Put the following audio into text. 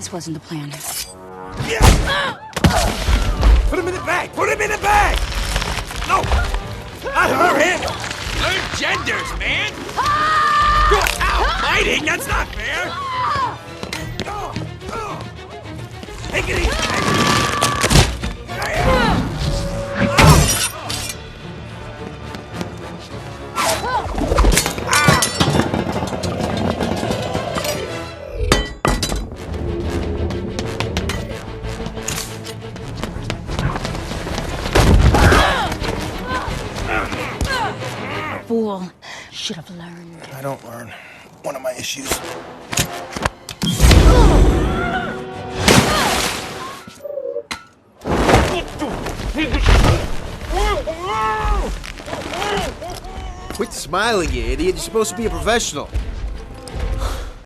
This wasn't the plan. Yeah. Put him in the bag! Put him in the bag! No! Not her, him! Learn genders, man! Go out! Fighting? That's not fair! Take it easy! Fool. Should have learned. I don't learn. One of my issues. Quit smiling, you idiot. You're supposed to be a professional.